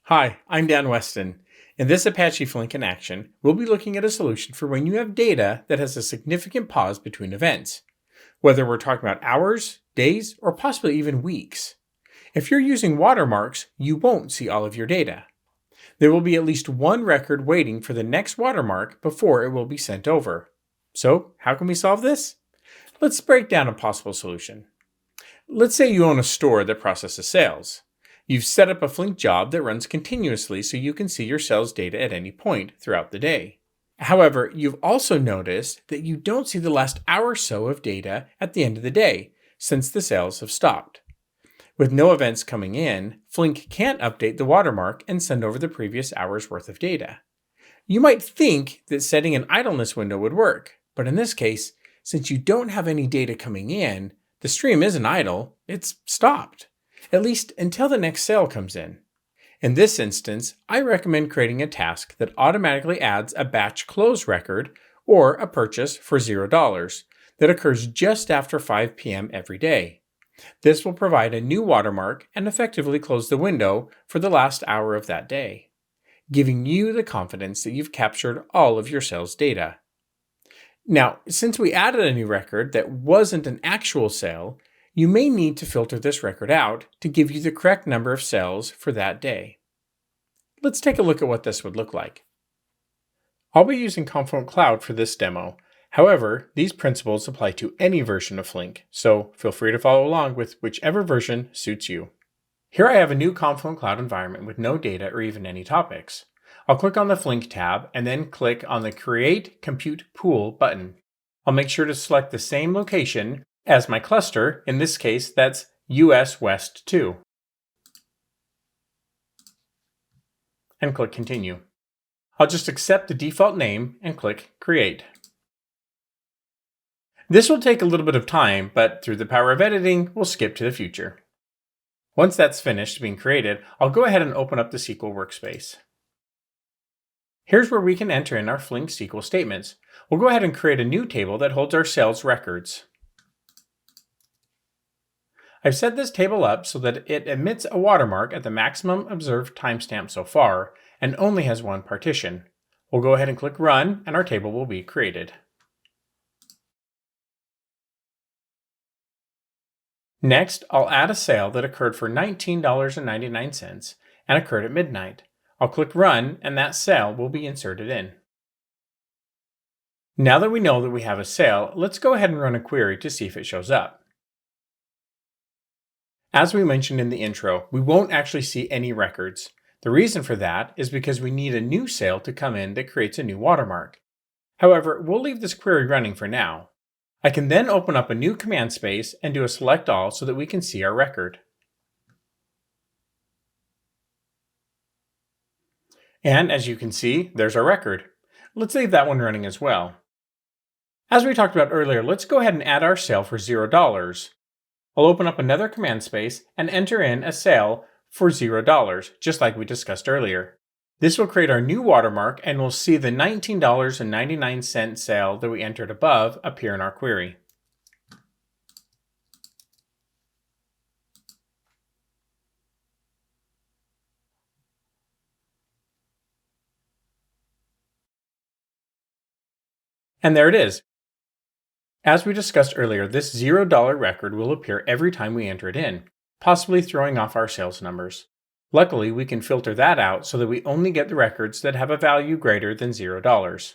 Hi, I'm Dan Weston. In this Apache Flink in action, we'll be looking at a solution for when you have data that has a significant pause between events, whether we're talking about hours, days, or possibly even weeks. If you're using watermarks, you won't see all of your data. There will be at least one record waiting for the next watermark before it will be sent over. So, how can we solve this? Let's break down a possible solution. Let's say you own a store that processes sales. You've set up a Flink job that runs continuously so you can see your sales data at any point throughout the day. However, you've also noticed that you don't see the last hour or so of data at the end of the day, since the sales have stopped. With no events coming in, Flink can't update the watermark and send over the previous hour's worth of data. You might think that setting an idleness window would work, but in this case, since you don't have any data coming in, the stream isn't idle, it's stopped, at least until the next sale comes in. In this instance, I recommend creating a task that automatically adds a batch close record or a purchase for $0 that occurs just after 5 p.m. every day. This will provide a new watermark and effectively close the window for the last hour of that day, giving you the confidence that you've captured all of your sales data. Now, since we added a new record that wasn't an actual sale, you may need to filter this record out to give you the correct number of sales for that day. Let's take a look at what this would look like. I'll be using Confluent Cloud for this demo. However, these principles apply to any version of Flink, so feel free to follow along with whichever version suits you. Here I have a new Confluent Cloud environment with no data or even any topics. I'll click on the Flink tab and then click on the Create Compute Pool button. I'll make sure to select the same location as my cluster. In this case, that's US West 2. And click Continue. I'll just accept the default name and click Create. This will take a little bit of time, but through the power of editing, we'll skip to the future. Once that's finished being created, I'll go ahead and open up the SQL workspace. Here's where we can enter in our Flink SQL statements. We'll go ahead and create a new table that holds our sales records. I've set this table up so that it emits a watermark at the maximum observed timestamp so far and only has one partition. We'll go ahead and click Run and our table will be created. Next, I'll add a sale that occurred for $19.99 and occurred at midnight. I'll click Run and that sale will be inserted in. Now that we know that we have a sale, let's go ahead and run a query to see if it shows up. As we mentioned in the intro, we won't actually see any records. The reason for that is because we need a new sale to come in that creates a new watermark. However, we'll leave this query running for now. I can then open up a new command space and do a select all so that we can see our record. And as you can see, there's our record. Let's leave that one running as well. As we talked about earlier, let's go ahead and add our sale for $0. I'll open up another command space and enter in a sale for $0, just like we discussed earlier. This will create our new watermark and we'll see the $19.99 sale that we entered above appear in our query. And there it is. As we discussed earlier, this $0 record will appear every time we enter it in, possibly throwing off our sales numbers. Luckily, we can filter that out so that we only get the records that have a value greater than $0.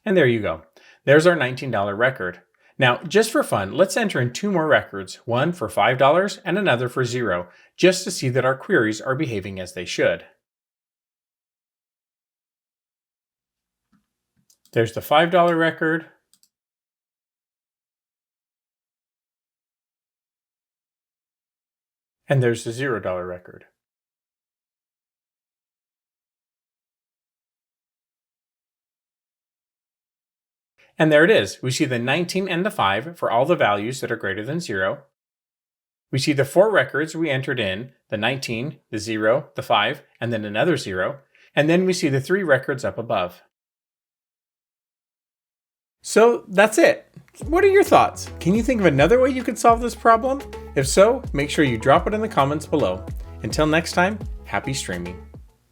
And there you go. There's our $19 record. Now, just for fun, let's enter in two more records, one for $5 and another for $0, just to see that our queries are behaving as they should. There's the $5 record. And there's the $0 record. And there it is. We see the 19 and the 5 for all the values that are greater than 0. We see the 4 records we entered in, the 19, the 0, the 5, and then another 0. And then we see the 3 records up above. So that's it. What are your thoughts? Can you think of another way you could solve this problem? If so, make sure you drop it in the comments below. Until next time, Happy streaming.